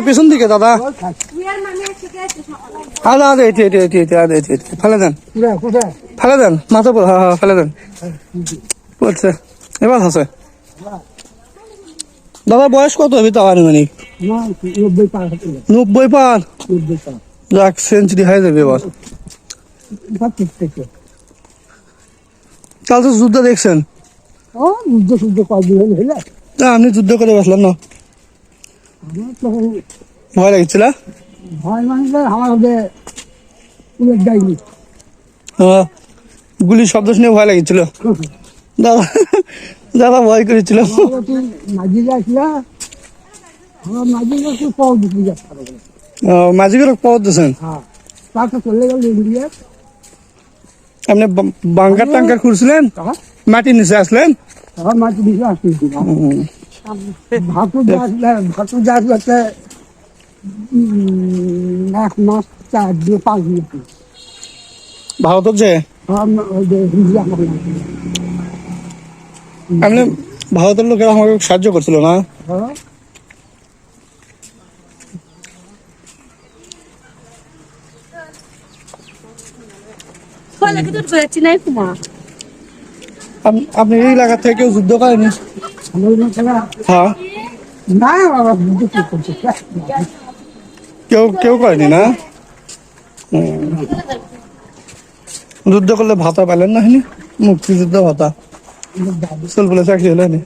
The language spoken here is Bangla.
পেছন দিকে দাদা। আদা এটি ফেলে দেন, ফেলে দেন, মাথা পর, হ্যাঁ ফেলে দেন। পড়ছে এবার আছে। দাদা বয়স কত হবে তাও আনুমানিক? 90 পার। যাক, সেঞ্চুরি হয়ে যাবে এবার। কাল তো যুদ্ধ দেখছেন? আপনি যুদ্ধ করে বসলেন না, ভয় লাগছিল? গুলির শব্দ শুনে ভয় লাগছিল দাদা, দাদা ভয় করেছিল। মাঝিকে পাওয়া দিচ্ছেন আপনি? বাঙ্কার টাঙ্কার খুঁড়ছিলেন, মাটির নিচে আসলেন? ভারতের যে আপনি ভারতের লোকেরা আমাকে সাহায্য করছিল না? আপনি এই এলাকা থেকে কেউ যুদ্ধ করেনি? হ্যাঁ, কেউ করেনি না? যুদ্ধ করলে ভাতা পেলেন না? মুক্তিযুদ্ধ ভাতা চল বলে চাকরি হলেনি?